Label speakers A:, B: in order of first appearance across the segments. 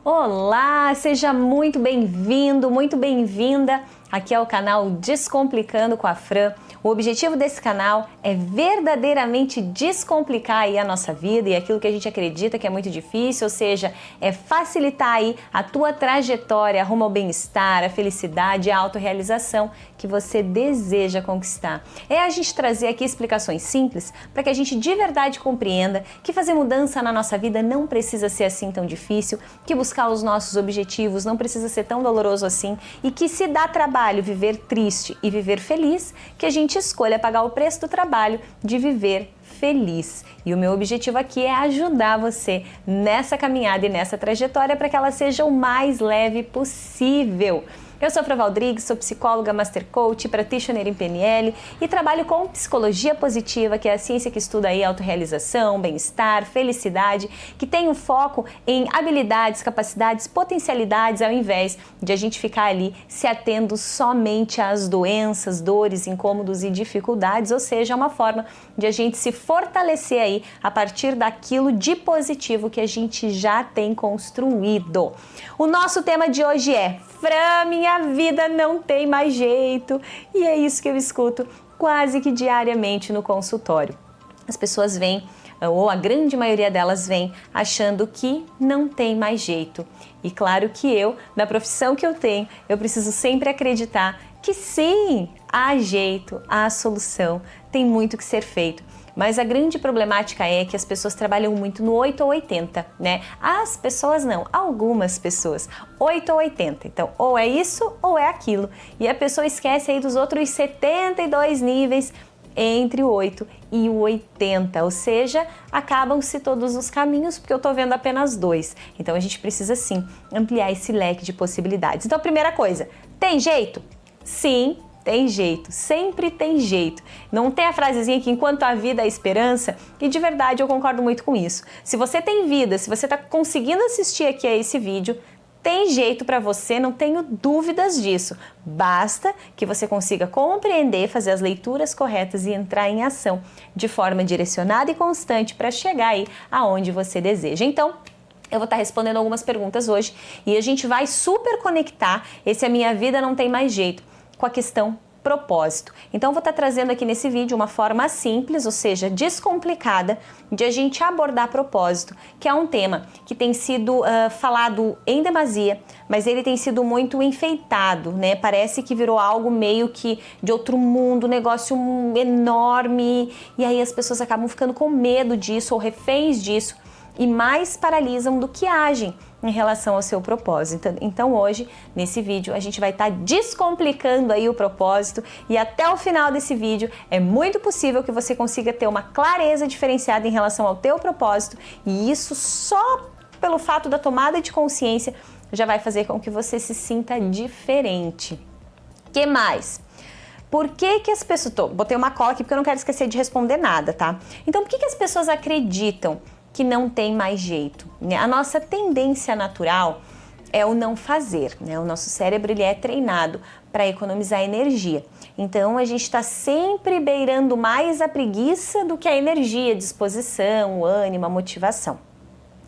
A: Olá, seja muito bem-vindo, muito bem-vinda. Aqui é o canal Descomplicando com a Fran. O objetivo desse canal é verdadeiramente descomplicar aí a nossa vida e aquilo que a gente acredita que é muito difícil, ou seja, é facilitar aí a tua trajetória rumo ao bem-estar, a felicidade e a autorrealização que você deseja conquistar. É a gente trazer aqui explicações simples para que a gente de verdade compreenda que fazer mudança na nossa vida não precisa ser assim tão difícil, que buscar os nossos objetivos não precisa ser tão doloroso assim e que se dá trabalho viver triste e viver feliz, que a gente escolha pagar o preço do trabalho de viver feliz. E o meu objetivo aqui é ajudar você nessa caminhada e nessa trajetória para que ela seja o mais leve possível. Eu sou a Fran Valdrigues, sou psicóloga, Master Coach, practitioner em PNL e trabalho com psicologia positiva, que é a ciência que estuda aí autorrealização, bem-estar, felicidade, que tem um foco em habilidades, capacidades, potencialidades, ao invés de a gente ficar ali se atendo somente às doenças, dores, incômodos e dificuldades, ou seja, é uma forma de a gente se fortalecer aí a partir daquilo de positivo que a gente já tem construído. O nosso tema de hoje é Fran, minha vida não tem mais jeito. E é isso que eu escuto quase que diariamente no consultório. As pessoas vêm, ou a grande maioria delas vem, achando que não tem mais jeito. E claro que eu, na profissão que eu tenho, eu preciso sempre acreditar que sim, há jeito, há solução, tem muito que ser feito. Mas a grande problemática é que as pessoas trabalham muito no 8 ou 80, né? As pessoas não, algumas pessoas, 8 ou 80. Então, ou é isso ou é aquilo. E a pessoa esquece aí dos outros 72 níveis entre o 8 e o 80, ou seja, acabam-se todos os caminhos porque eu tô vendo apenas dois. Então, a gente precisa sim ampliar esse leque de possibilidades. Então, primeira coisa, tem jeito? Sim. Tem jeito, sempre tem jeito. Não tem a frasezinha que enquanto há vida há esperança, e de verdade eu concordo muito com isso. Se você tem vida, se você está conseguindo assistir aqui a esse vídeo, tem jeito para você, não tenho dúvidas disso. Basta que você consiga compreender, fazer as leituras corretas e entrar em ação de forma direcionada e constante para chegar aí aonde você deseja. Então, eu vou estar respondendo algumas perguntas hoje e a gente vai super conectar esse A Minha Vida Não Tem Mais Jeito com a questão propósito. Então, eu vou estar trazendo aqui nesse vídeo uma forma simples, ou seja, descomplicada, de a gente abordar propósito, que é um tema que tem sido falado em demasia, mas ele tem sido muito enfeitado, né? Parece que virou algo meio que de outro mundo, um negócio enorme, e aí as pessoas acabam ficando com medo disso ou reféns disso, e mais paralisam do que agem em relação ao seu propósito. Então hoje, nesse vídeo, a gente vai estar descomplicando aí o propósito e até o final desse vídeo é muito possível que você consiga ter uma clareza diferenciada em relação ao teu propósito e isso só pelo fato da tomada de consciência já vai fazer com que você se sinta diferente. Que mais? Por que as pessoas... Botei uma cola aqui porque eu não quero esquecer de responder nada, tá? Então, por que as pessoas acreditam que não tem mais jeito, né? A nossa tendência natural é o não fazer, né? O nosso cérebro ele é treinado para economizar energia. Então a gente está sempre beirando mais a preguiça do que a energia, a disposição, o ânimo, a motivação.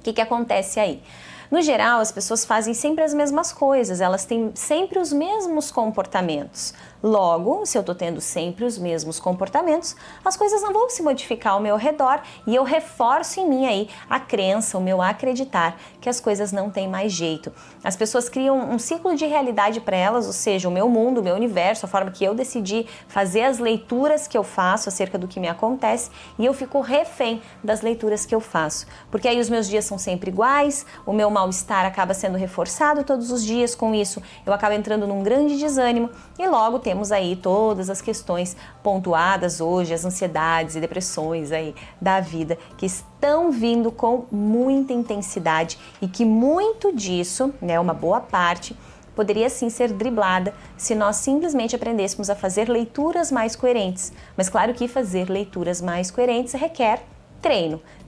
A: O que acontece aí? No geral, as pessoas fazem sempre as mesmas coisas, elas têm sempre os mesmos comportamentos. Logo, se eu estou tendo sempre os mesmos comportamentos, as coisas não vão se modificar ao meu redor e eu reforço em mim aí a crença, o meu acreditar que as coisas não têm mais jeito. As pessoas criam um ciclo de realidade para elas, ou seja, o meu mundo, o meu universo, a forma que eu decidi fazer as leituras que eu faço acerca do que me acontece e eu fico refém das leituras que eu faço. Porque aí os meus dias são sempre iguais, o meu mal-estar acaba sendo reforçado todos os dias, com isso eu acabo entrando num grande desânimo e logo temos aí todas as questões pontuadas hoje, as ansiedades e depressões aí da vida que estão vindo com muita intensidade e que muito disso, né, uma boa parte, poderia sim ser driblada se nós simplesmente aprendêssemos a fazer leituras mais coerentes. Mas claro que fazer leituras mais coerentes requer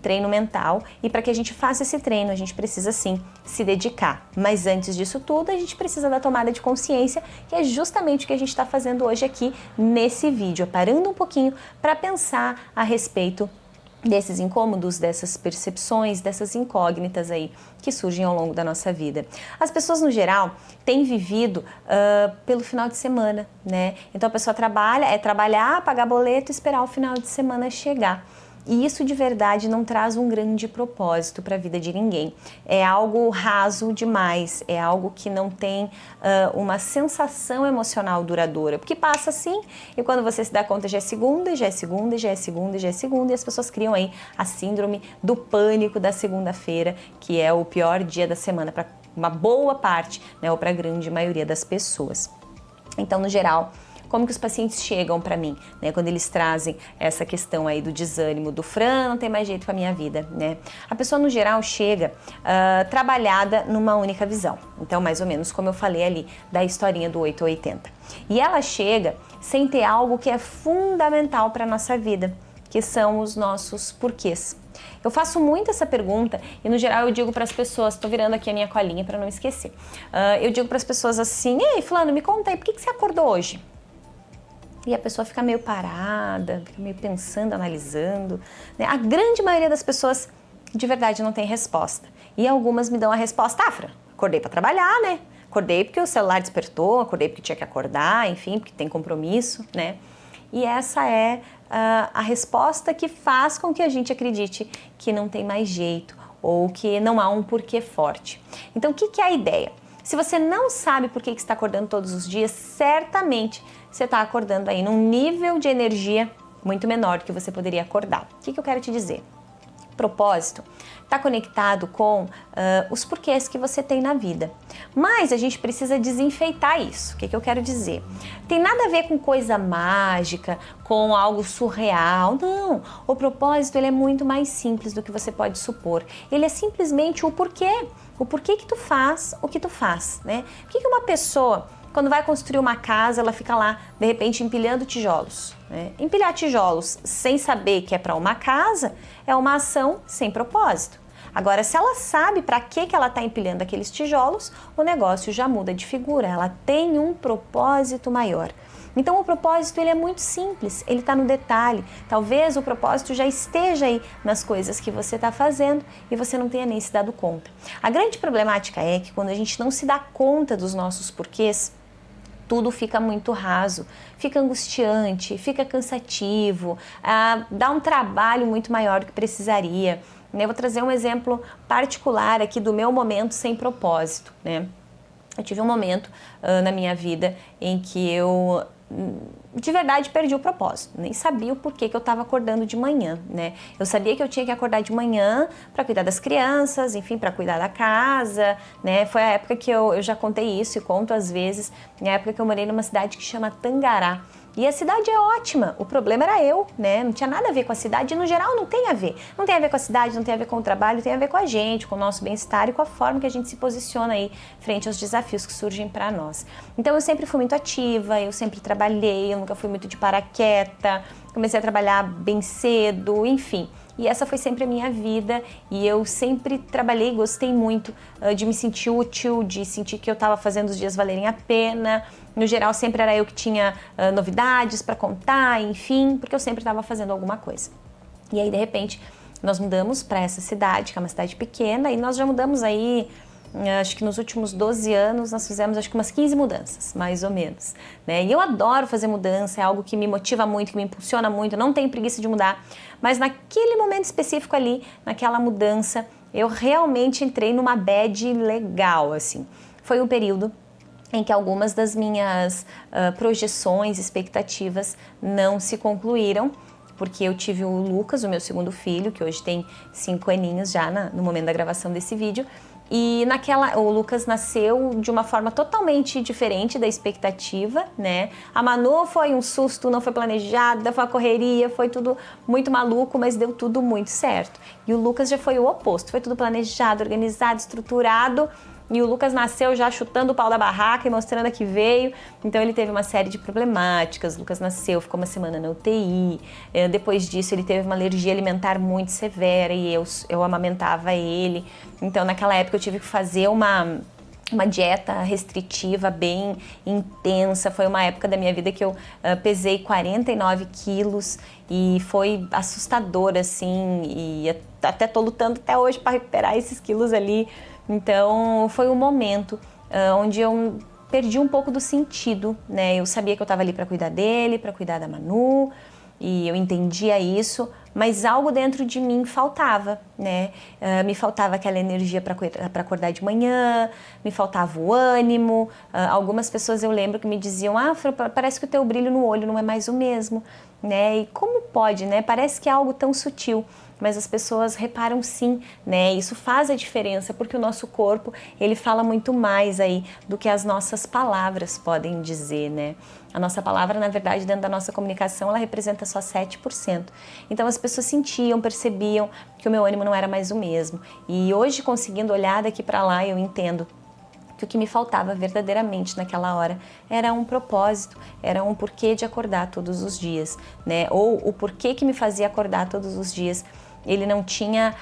A: treino mental, e para que a gente faça esse treino a gente precisa sim se dedicar. Mas antes disso tudo a gente precisa da tomada de consciência, que é justamente o que a gente está fazendo hoje aqui nesse vídeo, parando um pouquinho para pensar a respeito desses incômodos, dessas percepções, dessas incógnitas aí que surgem ao longo da nossa vida. As pessoas, no geral, têm vivido pelo final de semana, né? Então a pessoa trabalhar, pagar boleto e esperar o final de semana chegar. E isso de verdade não traz um grande propósito para a vida de ninguém. É algo raso demais, é algo que não tem uma sensação emocional duradoura, porque passa assim e quando você se dá conta já é segunda, já é segunda, já é segunda, já é segunda, e as pessoas criam aí a síndrome do pânico da segunda-feira, que é o pior dia da semana para uma boa parte, né, ou para a grande maioria das pessoas. Então, no geral, como que os pacientes chegam para mim, né, quando eles trazem essa questão aí do desânimo, do Fran, não tem mais jeito com a minha vida, né? A pessoa, no geral, chega trabalhada numa única visão. Então, mais ou menos como eu falei ali, da historinha do 8 ou 80. E ela chega sem ter algo que é fundamental para a nossa vida, que são os nossos porquês. Eu faço muito essa pergunta e, no geral, eu digo para as pessoas, estou virando aqui a minha colinha para não esquecer, eu digo para as pessoas assim: ei, fulano, me conta aí, por que você acordou hoje? E a pessoa fica meio parada, fica meio pensando, analisando, né? A grande maioria das pessoas, de verdade, não tem resposta. E algumas me dão a resposta: ah, Fran, acordei para trabalhar, né? Acordei porque o celular despertou, acordei porque tinha que acordar, enfim, porque tem compromisso, né? E essa é a resposta que faz com que a gente acredite que não tem mais jeito ou que não há um porquê forte. Então, o que é a ideia? Se você não sabe por que está acordando todos os dias, certamente você está acordando aí num nível de energia muito menor do que você poderia acordar. O que eu quero te dizer? Propósito está conectado com os porquês que você tem na vida. Mas a gente precisa desenfeitar isso. O que eu quero dizer? Tem nada a ver com coisa mágica, com algo surreal. Não, o propósito ele é muito mais simples do que você pode supor. Ele é simplesmente o porquê. O porquê que tu faz o que tu faz, né? Por que uma pessoa, quando vai construir uma casa, ela fica lá, de repente, empilhando tijolos, né? Empilhar tijolos sem saber que é para uma casa é uma ação sem propósito. Agora, se ela sabe para que ela está empilhando aqueles tijolos, o negócio já muda de figura, ela tem um propósito maior. Então o propósito ele é muito simples, ele está no detalhe. Talvez o propósito já esteja aí nas coisas que você está fazendo e você não tenha nem se dado conta. A grande problemática é que quando a gente não se dá conta dos nossos porquês, tudo fica muito raso, fica angustiante, fica cansativo, dá um trabalho muito maior do que precisaria. Eu vou trazer um exemplo particular aqui do meu momento sem propósito, né? Eu tive um momento na minha vida em que eu de verdade perdi o propósito, nem sabia o porquê que eu estava acordando de manhã, né? Eu sabia que eu tinha que acordar de manhã para cuidar das crianças, enfim, para cuidar da casa, né? Foi a época que eu já contei isso e conto às vezes, na época que eu morei numa cidade que chama Tangará. E a cidade é ótima, o problema era eu, né? Não tinha nada a ver com a cidade, e no geral não tem a ver. Não tem a ver com a cidade, não tem a ver com o trabalho, tem a ver com a gente, com o nosso bem-estar e com a forma que a gente se posiciona aí frente aos desafios que surgem para nós. Então eu sempre fui muito ativa, eu sempre trabalhei, eu nunca fui muito de paraqueta, comecei a trabalhar bem cedo, enfim. E essa foi sempre a minha vida e eu sempre trabalhei, gostei muito de me sentir útil, de sentir que eu estava fazendo os dias valerem a pena. No geral, sempre era eu que tinha novidades para contar, enfim, porque eu sempre estava fazendo alguma coisa. E aí, de repente, nós mudamos para essa cidade, que é uma cidade pequena, e nós já mudamos aí, acho que nos últimos 12 anos, nós fizemos acho que umas 15 mudanças, mais ou menos, né? E eu adoro fazer mudança, é algo que me motiva muito, que me impulsiona muito, eu não tenho preguiça de mudar, mas naquele momento específico ali, naquela mudança, eu realmente entrei numa bad legal, assim. Foi um período em que algumas das minhas projeções, expectativas não se concluíram, porque eu tive o Lucas, o meu segundo filho, que hoje tem 5 aninhos já no momento da gravação desse vídeo, e o Lucas nasceu de uma forma totalmente diferente da expectativa, né? A Manu foi um susto, não foi planejada, foi uma correria, foi tudo muito maluco, mas deu tudo muito certo. E o Lucas já foi o oposto, foi tudo planejado, organizado, estruturado, e o Lucas nasceu já chutando o pau da barraca e mostrando a que veio, então ele teve uma série de problemáticas. O Lucas nasceu, ficou uma semana na UTI, depois disso ele teve uma alergia alimentar muito severa e eu amamentava ele, então naquela época eu tive que fazer uma uma dieta restritiva bem intensa. Foi uma época da minha vida que eu pesei 49 quilos e foi assustador, assim, e até tô lutando até hoje para recuperar esses quilos ali. Então foi um momento onde eu perdi um pouco do sentido, né? Eu sabia que eu estava ali para cuidar dele, para cuidar da Manu, e eu entendia isso, mas algo dentro de mim faltava, né? Me faltava aquela energia para acordar de manhã, me faltava o ânimo. Algumas pessoas eu lembro que me diziam: Fran, parece que o teu brilho no olho não é mais o mesmo, né? E como pode, né? Parece que é algo tão sutil, mas as pessoas reparam sim, né? Isso faz a diferença, porque o nosso corpo, ele fala muito mais aí do que as nossas palavras podem dizer, né? A nossa palavra, na verdade, dentro da nossa comunicação, ela representa só 7%. Então as pessoas sentiam, percebiam que o meu ânimo não era mais o mesmo. E hoje, conseguindo olhar daqui para lá, eu entendo que o que me faltava verdadeiramente naquela hora era um propósito, era um porquê de acordar todos os dias, né? Ou o porquê que me fazia acordar todos os dias. Ele não tinha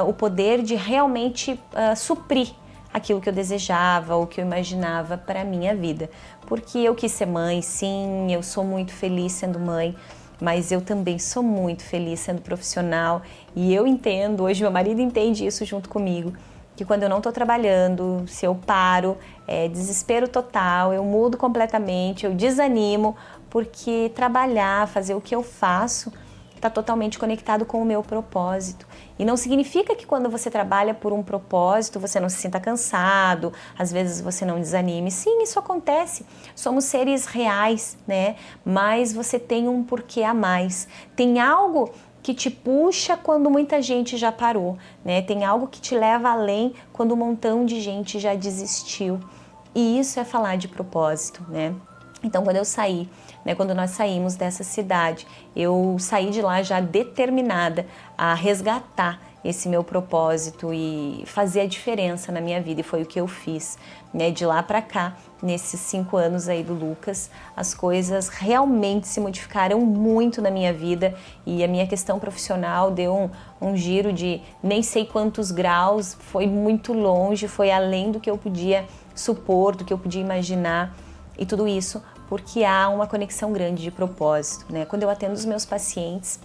A: o poder de realmente suprir aquilo que eu desejava, o que eu imaginava para a minha vida. Porque eu quis ser mãe, sim, eu sou muito feliz sendo mãe, mas eu também sou muito feliz sendo profissional, e eu entendo, hoje meu marido entende isso junto comigo, que quando eu não estou trabalhando, se eu paro, é desespero total, eu mudo completamente, eu desanimo, porque trabalhar, fazer o que eu faço, está totalmente conectado com o meu propósito. E não significa que quando você trabalha por um propósito, você não se sinta cansado, às vezes você não desanime. Sim, isso acontece. Somos seres reais, né? Mas você tem um porquê a mais. Tem algo que te puxa quando muita gente já parou, né? Tem algo que te leva além quando um montão de gente já desistiu. E isso é falar de propósito, né? Então, quando eu saí, né, quando nós saímos dessa cidade, eu saí de lá já determinada a resgatar esse meu propósito e fazer a diferença na minha vida, e foi o que eu fiz, né? De lá para cá, nesses 5 anos aí do Lucas, as coisas realmente se modificaram muito na minha vida, e a minha questão profissional deu um giro de nem sei quantos graus, foi muito longe, foi além do que eu podia supor, do que eu podia imaginar. E tudo isso porque há uma conexão grande de propósito, né? Quando eu atendo os meus pacientes,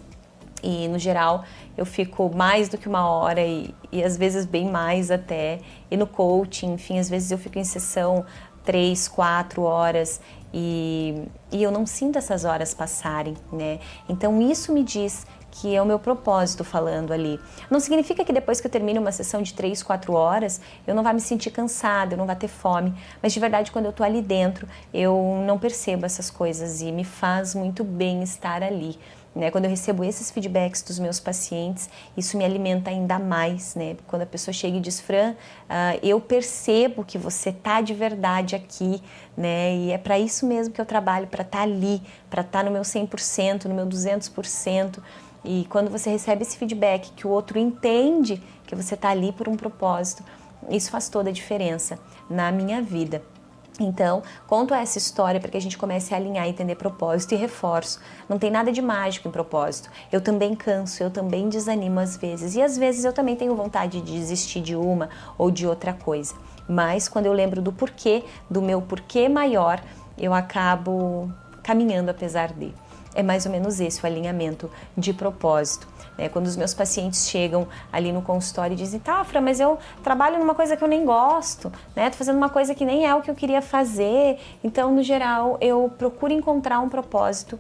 A: e no geral eu fico mais do que 1 hora e às vezes bem mais até, e no coaching, enfim, às vezes eu fico em sessão 3, 4 horas e eu não sinto essas horas passarem, né? Então isso me diz que é o meu propósito falando ali. Não significa que depois que eu termine uma sessão de 3, 4 horas, eu não vá me sentir cansada, eu não vá ter fome, mas de verdade quando eu tô ali dentro, eu não percebo essas coisas e me faz muito bem estar ali, né? Quando eu recebo esses feedbacks dos meus pacientes, isso me alimenta ainda mais, né? Quando a pessoa chega e diz: Fran, eu percebo que você tá de verdade aqui, né? E é para isso mesmo que eu trabalho, para estar ali, para estar no meu 100%, no meu 200%. E quando você recebe esse feedback, que o outro entende que você está ali por um propósito, isso faz toda a diferença na minha vida. Então, conto essa história para que a gente comece a alinhar e entender propósito, e reforço. Não tem nada de mágico em propósito. Eu também canso, eu também desanimo às vezes. E às vezes eu também tenho vontade de desistir de uma ou de outra coisa. Mas quando eu lembro do porquê, do meu porquê maior, eu acabo caminhando apesar de. É mais ou menos esse o alinhamento de propósito. Quando os meus pacientes chegam ali no consultório e dizem: tá, Fran, mas eu trabalho numa coisa que eu nem gosto, né? Tô fazendo uma coisa que nem é o que eu queria fazer. Então, no geral, eu procuro encontrar um propósito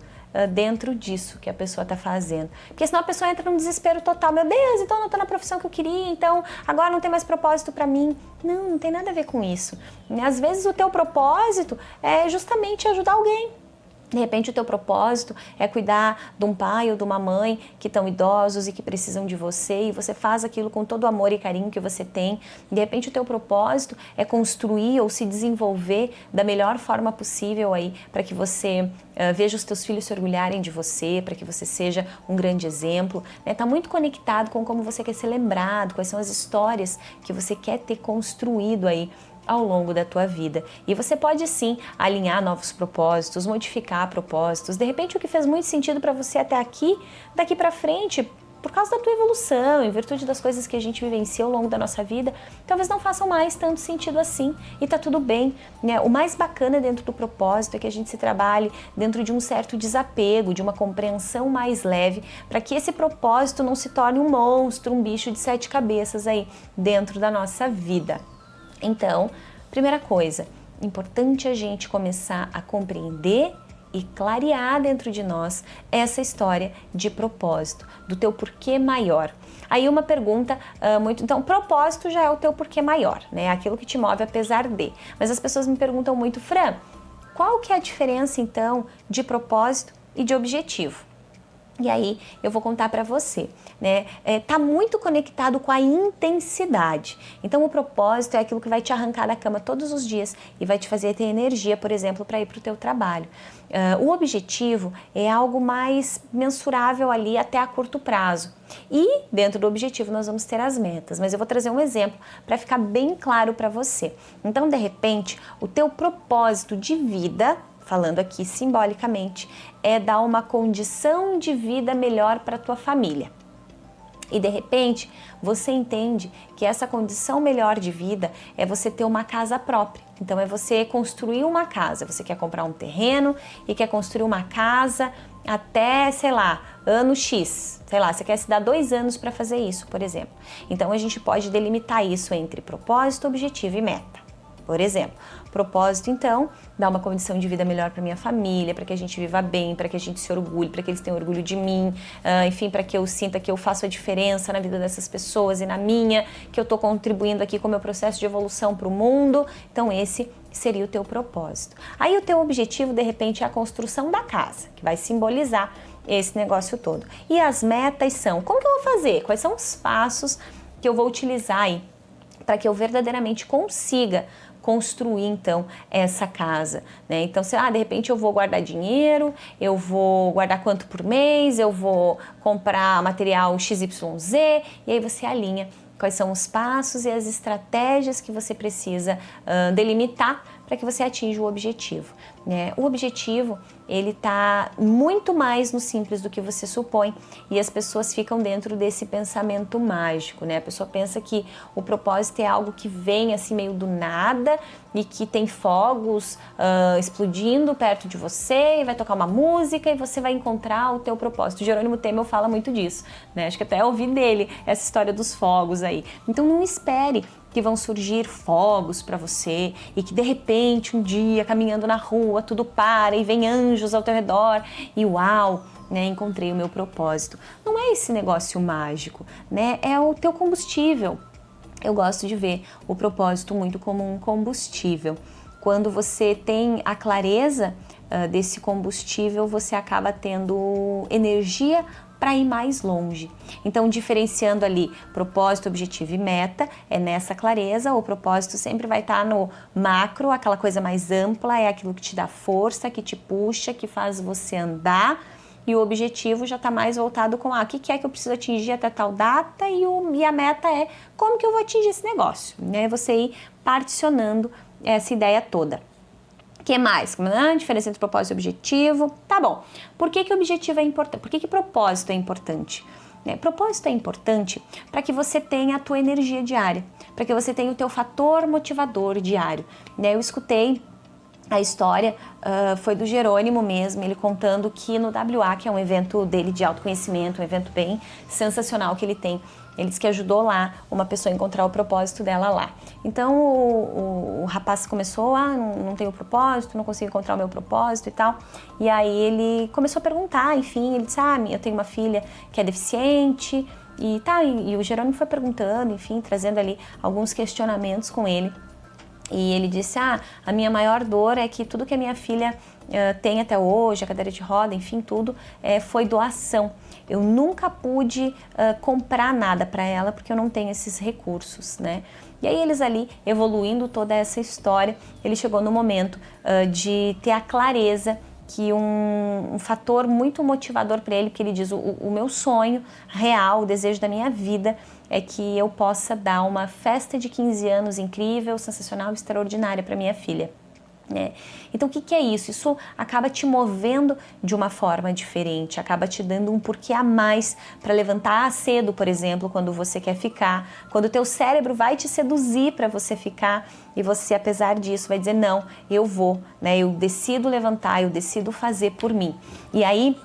A: dentro disso que a pessoa está fazendo. Porque senão a pessoa entra num desespero total. Meu Deus, então eu não estou na profissão que eu queria, então agora não tem mais propósito para mim. Não, não tem nada a ver com isso. Às vezes o teu propósito é justamente ajudar alguém. De repente o teu propósito é cuidar de um pai ou de uma mãe que estão idosos e que precisam de você, e você faz aquilo com todo o amor e carinho que você tem. De repente o teu propósito é construir ou se desenvolver da melhor forma possível aí, para que você veja os teus filhos se orgulharem de você, para que você seja um grande exemplo. Tá muito conectado com como você quer ser lembrado, quais são as histórias que você quer ter construído aí ao longo da tua vida. E você pode sim alinhar novos propósitos, modificar propósitos. De repente o que fez muito sentido para você até aqui, daqui para frente por causa da tua evolução, em virtude das coisas que a gente vivencia ao longo da nossa vida, talvez não façam mais tanto sentido assim, e tá tudo bem, né? O mais bacana dentro do propósito é que a gente se trabalhe dentro de um certo desapego, de uma compreensão mais leve, para que esse propósito não se torne um monstro, um bicho de 7 cabeças aí dentro da nossa vida. Então, primeira coisa, importante a gente começar a compreender e clarear dentro de nós essa história de propósito, do teu porquê maior. Aí uma pergunta então, propósito já é o teu porquê maior, né? Aquilo que te move apesar de. Mas as pessoas me perguntam muito, Fran, qual que é a diferença então de propósito e de objetivo? E aí eu vou contar para você, né? Tá muito conectado com a intensidade. Então o propósito é aquilo que vai te arrancar da cama todos os dias e vai te fazer ter energia, por exemplo, para ir para o teu trabalho. O objetivo é algo mais mensurável ali até a curto prazo. E dentro do objetivo nós vamos ter as metas, mas eu vou trazer um exemplo para ficar bem claro para você. Então, de repente, o teu propósito de vida, falando aqui simbolicamente, é dar uma condição de vida melhor para a tua família. E de repente, você entende que essa condição melhor de vida é você ter uma casa própria. Então é você construir uma casa, você quer comprar um terreno e quer construir uma casa até, sei lá, ano X. Sei lá, você quer se dar 2 anos para fazer isso, por exemplo. Então a gente pode delimitar isso entre propósito, objetivo e meta. Por exemplo, propósito, então, dar uma condição de vida melhor para minha família, para que a gente viva bem, para que a gente se orgulhe, para que eles tenham orgulho de mim, enfim, para que eu sinta que eu faço a diferença na vida dessas pessoas e na minha, que eu estou contribuindo aqui com o meu processo de evolução para o mundo. Então, esse seria o teu propósito. Aí, o teu objetivo, de repente, é a construção da casa, que vai simbolizar esse negócio todo. E as metas são, como que eu vou fazer? Quais são os passos que eu vou utilizar aí para que eu verdadeiramente consiga construir então essa casa, né? Então, de repente eu vou guardar dinheiro, eu vou guardar quanto por mês, eu vou comprar material XYZ, e aí você alinha quais são os passos e as estratégias que você precisa delimitar para que você atinja o objetivo, né? O objetivo, ele tá muito mais no simples do que você supõe, e as pessoas ficam dentro desse pensamento mágico, né? A pessoa pensa que o propósito é algo que vem assim meio do nada e que tem fogos explodindo perto de você e vai tocar uma música e você vai encontrar o teu propósito. Jerônimo Temel fala muito disso, né? Acho que até ouvi dele essa história dos fogos aí. Então não espere que vão surgir fogos para você e que de repente um dia caminhando na rua tudo para e vem anjos ao teu redor e uau, né, encontrei o meu propósito. Não é esse negócio mágico, né? É o teu combustível. Eu gosto de ver o propósito muito como um combustível. Quando você tem a clareza desse combustível, você acaba tendo energia para ir mais longe. Então, diferenciando ali propósito, objetivo e meta, é nessa clareza. O propósito sempre vai estar no macro, aquela coisa mais ampla, é aquilo que te dá força, que te puxa, que faz você andar. E o objetivo já está mais voltado com o que é que eu preciso atingir até tal data, e a meta é como que eu vou atingir esse negócio, né? Você ir particionando essa ideia toda. O que mais? A diferença entre propósito e objetivo. Tá bom. Por que objetivo é importante? Por que propósito é importante? Propósito é importante para que você tenha a tua energia diária, para que você tenha o teu fator motivador diário. Eu escutei a história, foi do Jerônimo mesmo, ele contando que no WA, que é um evento dele de autoconhecimento, um evento bem sensacional que ele tem, ele disse que ajudou lá uma pessoa a encontrar o propósito dela lá. Então o rapaz começou, não tenho propósito, não consigo encontrar o meu propósito e tal. E aí ele começou a perguntar, enfim, ele disse, eu tenho uma filha que é deficiente e o Jerônimo foi perguntando, enfim, trazendo ali alguns questionamentos com ele. E ele disse, a minha maior dor é que tudo que a minha filha tem até hoje, a cadeira de roda, enfim, tudo, foi doação. Eu nunca pude comprar nada para ela porque eu não tenho esses recursos, né? E aí eles ali, evoluindo toda essa história, ele chegou no momento de ter a clareza que um fator muito motivador para ele, que ele diz, o meu sonho real, o desejo da minha vida é que eu possa dar uma festa de 15 anos incrível, sensacional, extraordinária para minha filha. né? Então o que é isso? Isso acaba te movendo de uma forma diferente, acaba te dando um porquê a mais para levantar cedo, por exemplo, quando você quer ficar, quando o teu cérebro vai te seduzir para você ficar e você, apesar disso, vai dizer não, eu vou, né? Eu decido levantar, eu decido fazer por mim. E aí,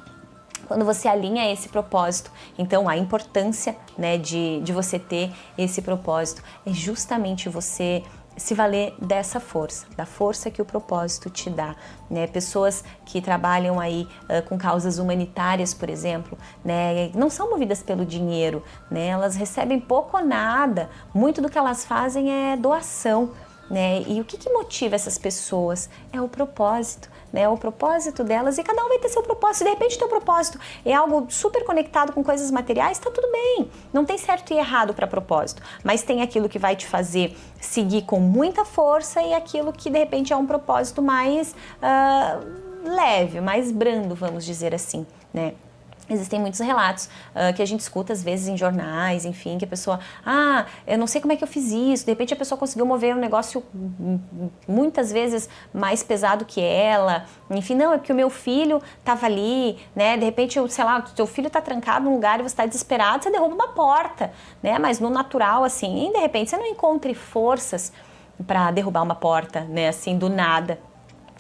A: quando você alinha esse propósito, então a importância, né, de você ter esse propósito é justamente você se valer dessa força, da força que o propósito te dá, né? Pessoas que trabalham aí com causas humanitárias, por exemplo, né, não são movidas pelo dinheiro, né? Elas recebem pouco ou nada, muito do que elas fazem é doação, né? E o que motiva essas pessoas? É o propósito, né? O propósito delas, e cada um vai ter seu propósito. De repente, teu propósito é algo super conectado com coisas materiais, tá tudo bem. Não tem certo e errado para propósito, mas tem aquilo que vai te fazer seguir com muita força e aquilo que de repente é um propósito mais leve, mais brando, vamos dizer assim, né? Existem muitos relatos que a gente escuta às vezes em jornais, enfim, que a pessoa, eu não sei como é que eu fiz isso, de repente a pessoa conseguiu mover um negócio muitas vezes mais pesado que ela, enfim, não, é porque o meu filho estava ali, né, de repente, sei lá, o teu filho está trancado num lugar e você está desesperado, você derruba uma porta, né, mas no natural, assim, e de repente você não encontre forças para derrubar uma porta, né, assim, do nada,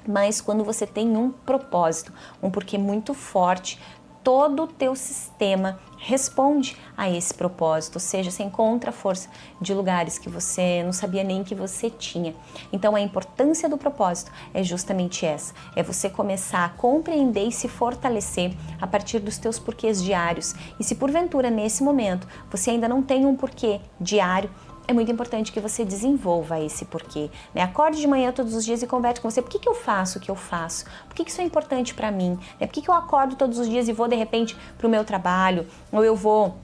A: mas quando você tem um propósito, um porquê muito forte, todo o teu sistema responde a esse propósito, ou seja, você encontra força de lugares que você não sabia nem que você tinha. Então a importância do propósito é justamente essa, é você começar a compreender e se fortalecer a partir dos teus porquês diários. E se porventura nesse momento você ainda não tem um porquê diário, é muito importante que você desenvolva esse porquê, né? Acorde de manhã todos os dias e converse com você. Por que eu faço o que eu faço? Por que isso é importante para mim? Por que eu acordo todos os dias e vou de repente para o meu trabalho? Ou eu vou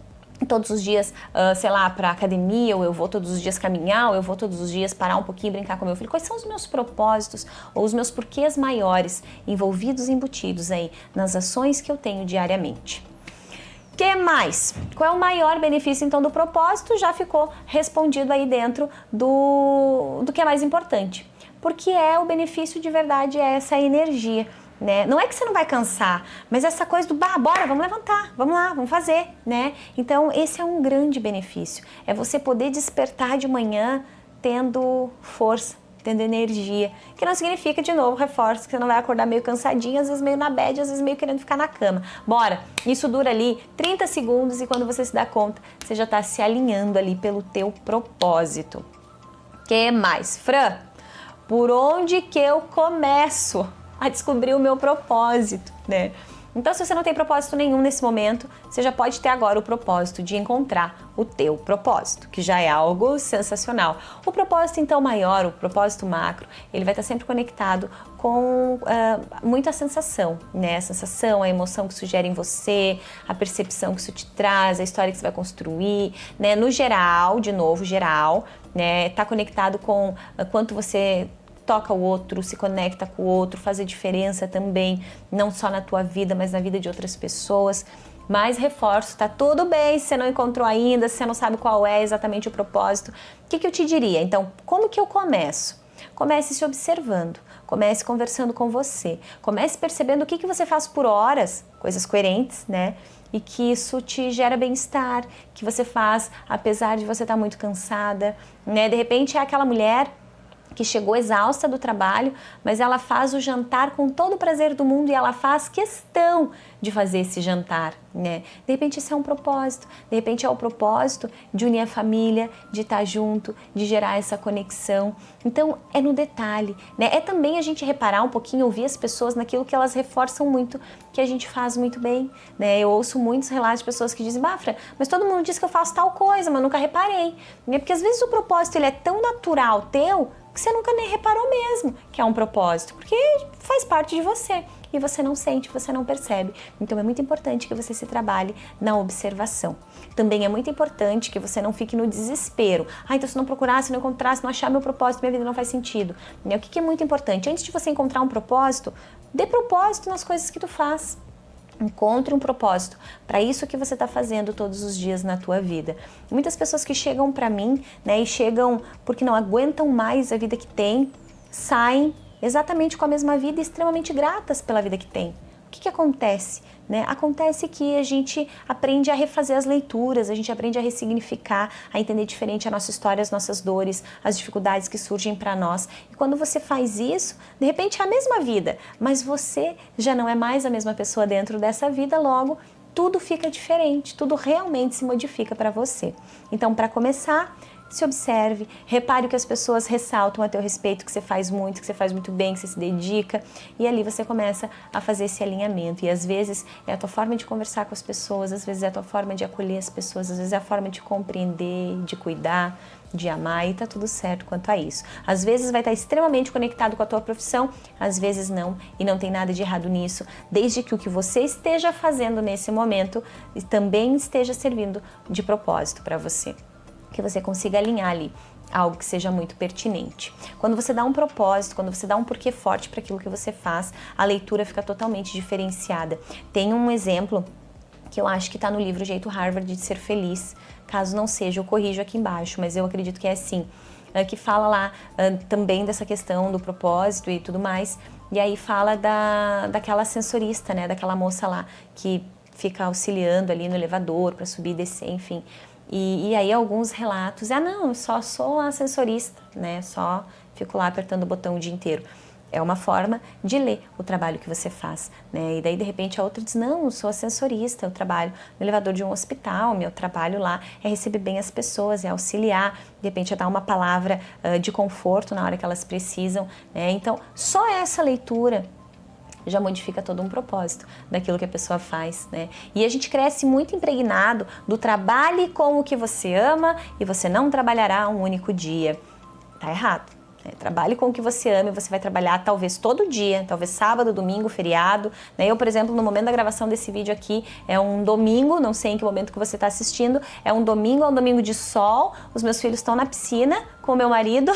A: todos os dias, sei lá, para academia, ou eu vou todos os dias caminhar, ou eu vou todos os dias parar um pouquinho e brincar com meu filho. Quais são os meus propósitos ou os meus porquês maiores envolvidos, embutidos aí nas ações que eu tenho diariamente? Que mais? Qual é o maior benefício então do propósito? Já ficou respondido aí dentro do que é mais importante. Porque o benefício de verdade é essa energia, né? Não é que você não vai cansar, mas essa coisa do bora, vamos levantar, vamos lá, vamos fazer, né? Então esse é um grande benefício. É você poder despertar de manhã tendo força, tendo energia, que não significa, de novo, reforço, que você não vai acordar meio cansadinho, às vezes meio na bad, às vezes meio querendo ficar na cama. Bora! Isso dura ali 30 segundos e quando você se dá conta, você já está se alinhando ali pelo teu propósito. Que mais? Fran, por onde que eu começo a descobrir o meu propósito, né? Então, se você não tem propósito nenhum nesse momento, você já pode ter agora o propósito de encontrar o teu propósito, que já é algo sensacional. O propósito, então, maior, o propósito macro, ele vai estar sempre conectado com muita sensação, né? A sensação, a emoção que isso gera em você, a percepção que isso te traz, a história que você vai construir, né? No geral, de novo, geral, né? Tá conectado com quanto você toca o outro, se conecta com o outro, faz a diferença também, não só na tua vida, mas na vida de outras pessoas. Mas reforço, tá tudo bem se você não encontrou ainda, se você não sabe qual é exatamente o propósito. O que eu te diria? Então, como que eu começo? Comece se observando, comece conversando com você, comece percebendo o que você faz por horas, coisas coerentes, né? E que isso te gera bem-estar, que você faz apesar de você estar muito cansada, né? De repente é aquela mulher que chegou exausta do trabalho, mas ela faz o jantar com todo o prazer do mundo e ela faz questão de fazer esse jantar, né? De repente esse é um propósito, de repente é o propósito de unir a família, de estar junto, de gerar essa conexão. Então é no detalhe, né? É também a gente reparar um pouquinho, ouvir as pessoas naquilo que elas reforçam muito, que a gente faz muito bem, né? Eu ouço muitos relatos de pessoas que dizem, Fran, mas todo mundo diz que eu faço tal coisa, mas nunca reparei, né? Porque às vezes o propósito ele é tão natural teu, que você nunca nem reparou mesmo que é um propósito, porque faz parte de você e você não sente, você não percebe. Então é muito importante que você se trabalhe na observação. Também é muito importante que você não fique no desespero. Então se não procurar, se não encontrar, se não achar meu propósito, minha vida não faz sentido. O que é muito importante? Antes de você encontrar um propósito, dê propósito nas coisas que tu faz. Encontre um propósito para isso que você está fazendo todos os dias na tua vida. Muitas pessoas que chegam para mim, né, e chegam porque não aguentam mais a vida que tem, saem exatamente com a mesma vida e extremamente gratas pela vida que tem. O que acontece? Né? Acontece que a gente aprende a refazer as leituras, a gente aprende a ressignificar, a entender diferente a nossa história, as nossas dores, as dificuldades que surgem para nós. E quando você faz isso, de repente é a mesma vida, mas você já não é mais a mesma pessoa dentro dessa vida, logo tudo fica diferente, tudo realmente se modifica para você. Então, para começar, se observe, repare o que as pessoas ressaltam a teu respeito, que você faz muito bem, que você se dedica, e ali você começa a fazer esse alinhamento. E às vezes é a tua forma de conversar com as pessoas, às vezes é a tua forma de acolher as pessoas, às vezes é a forma de compreender, de cuidar, de amar, e tá tudo certo quanto a isso. Às vezes vai estar extremamente conectado com a tua profissão, às vezes não, e não tem nada de errado nisso, desde que o que você esteja fazendo nesse momento também esteja servindo de propósito para você. Que você consiga alinhar ali algo que seja muito pertinente. Quando você dá um propósito, quando você dá um porquê forte para aquilo que você faz, a leitura fica totalmente diferenciada. Tem um exemplo que eu acho que está no livro Jeito Harvard de Ser Feliz. Caso não seja, eu corrijo aqui embaixo, mas eu acredito que é assim, que fala lá também dessa questão do propósito e tudo mais, e aí fala daquela ascensorista, né, daquela moça lá que fica auxiliando ali no elevador para subir e descer, enfim. E aí alguns relatos, não, eu só sou ascensorista, né, só fico lá apertando o botão o dia inteiro. É uma forma de ler o trabalho que você faz, né? E daí de repente a outra diz, não, eu sou ascensorista, eu trabalho no elevador de um hospital, meu trabalho lá é receber bem as pessoas, é auxiliar, de repente é dar uma palavra de conforto na hora que elas precisam, né? Então, só essa leitura já modifica todo um propósito daquilo que a pessoa faz, né? E a gente cresce muito impregnado do trabalhe com o que você ama e você não trabalhará um único dia. Tá errado. Trabalhe com o que você ama e você vai trabalhar talvez todo dia, talvez sábado, domingo, feriado. Eu, por exemplo, no momento da gravação desse vídeo aqui, é um domingo, não sei em que momento que você está assistindo, é um domingo de sol, os meus filhos estão na piscina com o meu marido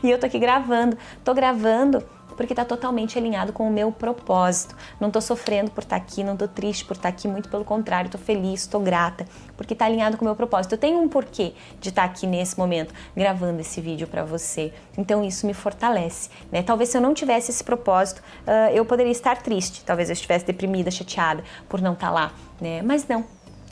A: e eu tô aqui gravando. Tô gravando porque está totalmente alinhado com o meu propósito. Não estou sofrendo por estar aqui, não estou triste por estar aqui, muito pelo contrário, estou feliz, estou grata, porque está alinhado com o meu propósito. Eu tenho um porquê de estar aqui nesse momento, gravando esse vídeo para você. Então isso me fortalece, né? Talvez se eu não tivesse esse propósito, eu poderia estar triste, talvez eu estivesse deprimida, chateada por não estar lá, né? Mas não.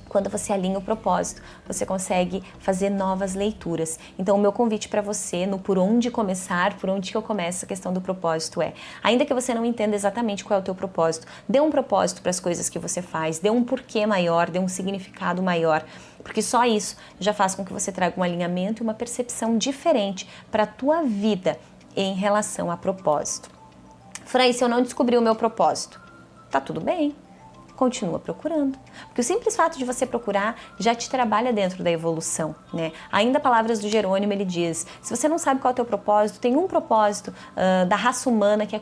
A: Quando você alinha o propósito, você consegue fazer novas leituras. Então, o meu convite para você, no por onde começar, por onde que eu começo a questão do propósito ainda que você não entenda exatamente qual é o teu propósito, dê um propósito para as coisas que você faz, dê um porquê maior, dê um significado maior, porque só isso já faz com que você traga um alinhamento e uma percepção diferente para a tua vida em relação a propósito. Fran, se eu não descobrir o meu propósito, tá tudo bem. Continua procurando. Porque o simples fato de você procurar já te trabalha dentro da evolução, né? Ainda palavras do Jerônimo, ele diz, se você não sabe qual é o teu propósito, tem um propósito da raça humana que é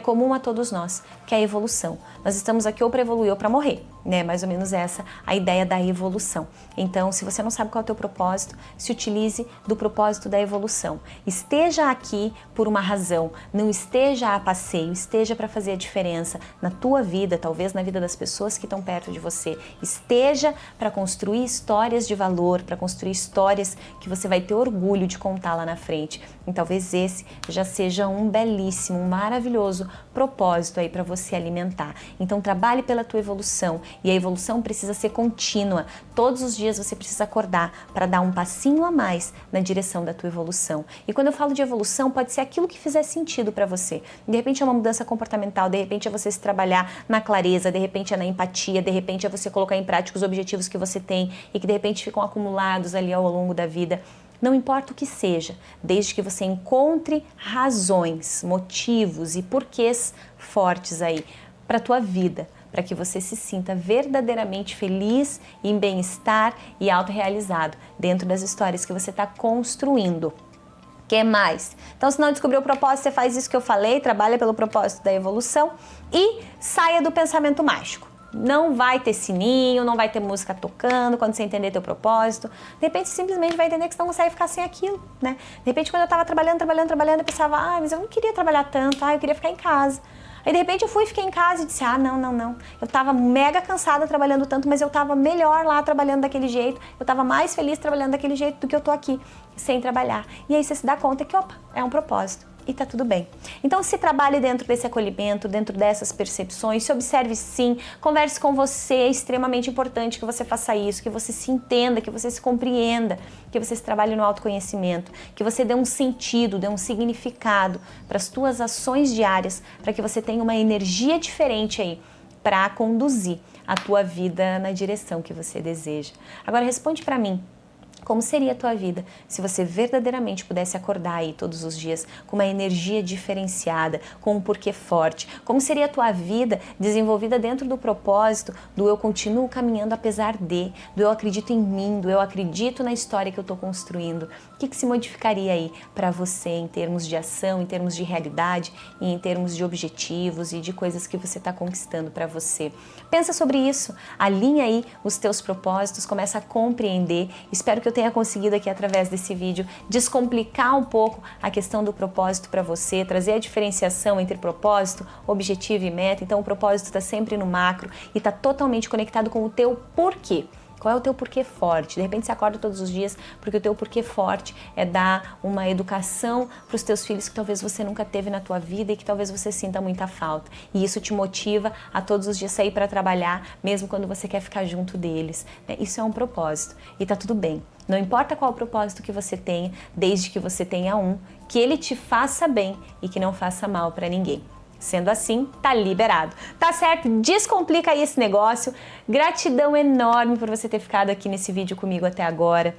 A: comum a todos nós, que é a evolução. Nós estamos aqui ou para evoluir ou para morrer, né? Mais ou menos essa a ideia da evolução. Então, se você não sabe qual é o teu propósito, se utilize do propósito da evolução. Esteja aqui por uma razão, não esteja a passeio, esteja para fazer a diferença na tua vida, talvez na vida das pessoas que estão perto de você. Esteja para construir histórias de valor, para construir histórias que você vai ter orgulho de contar lá na frente. E talvez esse já seja um belíssimo, um maravilhoso propósito aí para você alimentar. Então trabalhe pela tua evolução, e a evolução precisa ser contínua. Todos os dias você precisa acordar para dar um passinho a mais na direção da tua evolução. E quando eu falo de evolução, pode ser aquilo que fizer sentido para você. De repente é uma mudança comportamental, de repente é você se trabalhar na clareza, de repente é na empatia, de repente é você colocar em prática os objetivos que você tem e que de repente ficam acumulados ali ao longo da vida. Não importa o que seja, desde que você encontre razões, motivos e porquês fortes aí para a tua vida, para que você se sinta verdadeiramente feliz, em bem-estar e autorrealizado dentro das histórias que você está construindo. Que mais? Então, se não descobriu o propósito, você faz isso que eu falei, trabalha pelo propósito da evolução e saia do pensamento mágico. Não vai ter sininho, não vai ter música tocando quando você entender teu propósito. De repente, você simplesmente vai entender que você não consegue ficar sem aquilo, né? De repente, quando eu estava trabalhando, eu pensava, mas eu não queria trabalhar tanto, eu queria ficar em casa. Aí, de repente, eu fiquei em casa e disse, não. Eu tava mega cansada trabalhando tanto, mas eu tava melhor lá trabalhando daquele jeito. Eu tava mais feliz trabalhando daquele jeito do que eu tô aqui, sem trabalhar. E aí você se dá conta que, é um propósito. e tá tudo bem. Então se trabalhe dentro desse acolhimento, dentro dessas percepções, se observe sim, converse com você, é extremamente importante que você faça isso, que você se entenda, que você se compreenda, que você se trabalhe no autoconhecimento, que você dê um sentido, dê um significado para as tuas ações diárias, para que você tenha uma energia diferente aí para conduzir a tua vida na direção que você deseja. Agora responde para mim. Como seria a tua vida se você verdadeiramente pudesse acordar aí todos os dias com uma energia diferenciada, com um porquê forte? Como seria a tua vida desenvolvida dentro do propósito do eu continuo caminhando apesar de, do eu acredito em mim, do eu acredito na história que eu estou construindo? O que se modificaria aí para você em termos de ação, em termos de realidade e em termos de objetivos e de coisas que você está conquistando para você? Pensa sobre isso, alinha aí os teus propósitos, começa a compreender. Espero que eu tenha conseguido aqui através desse vídeo descomplicar um pouco a questão do propósito para você, trazer a diferenciação entre propósito, objetivo e meta. Então o propósito está sempre no macro e está totalmente conectado com o teu porquê. Qual é o teu porquê forte? De repente você acorda todos os dias porque o teu porquê forte é dar uma educação para os teus filhos que talvez você nunca teve na tua vida e que talvez você sinta muita falta. E isso te motiva a todos os dias sair para trabalhar, mesmo quando você quer ficar junto deles. Isso é um propósito e tá tudo bem. Não importa qual o propósito que você tenha, desde que você tenha um, que ele te faça bem e que não faça mal para ninguém. Sendo assim, tá liberado. Tá certo? Descomplica aí esse negócio. Gratidão enorme por você ter ficado aqui nesse vídeo comigo até agora.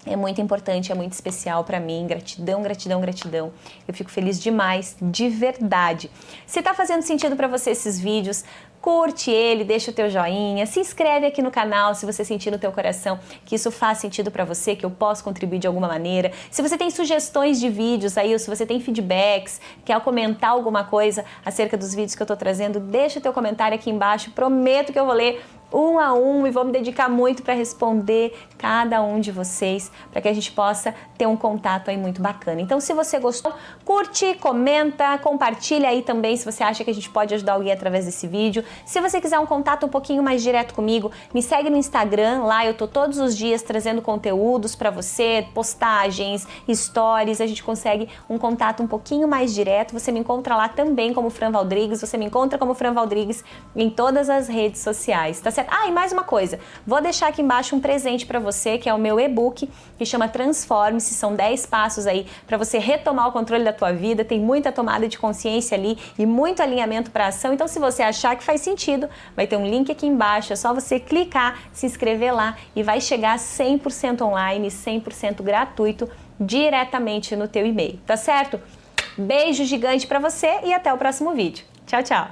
A: É muito importante, é muito especial para mim. Gratidão, gratidão, gratidão. Eu fico feliz demais, de verdade. Se tá fazendo sentido para você esses vídeos, curte ele, deixa o teu joinha, se inscreve aqui no canal se você sentir no teu coração que isso faz sentido para você, que eu posso contribuir de alguma maneira. Se você tem sugestões de vídeos aí, ou se você tem feedbacks, quer comentar alguma coisa acerca dos vídeos que eu tô trazendo, deixa o teu comentário aqui embaixo. Prometo que eu vou ler um a um e vou me dedicar muito para responder cada um de vocês, para que a gente possa ter um contato aí muito bacana. Então, se você gostou, curte, comenta, compartilha aí também se você acha que a gente pode ajudar alguém através desse vídeo. Se você quiser um contato um pouquinho mais direto comigo, me segue no Instagram, lá eu tô todos os dias trazendo conteúdos para você, postagens, stories, a gente consegue um contato um pouquinho mais direto. Você me encontra lá também como Fran Valdrigues, você me encontra como Fran Valdrigues em todas as redes sociais, tá certo? Ah, e mais uma coisa, vou deixar aqui embaixo um presente para você, que é o meu e-book, que chama Transforme-se, são 10 passos aí para você retomar o controle da tua vida, tem muita tomada de consciência ali e muito alinhamento para ação. Então se você achar que faz sentido, vai ter um link aqui embaixo, é só você clicar, se inscrever lá e vai chegar 100% online, 100% gratuito, diretamente no teu e-mail, tá certo? Beijo gigante para você e até o próximo vídeo. Tchau, tchau!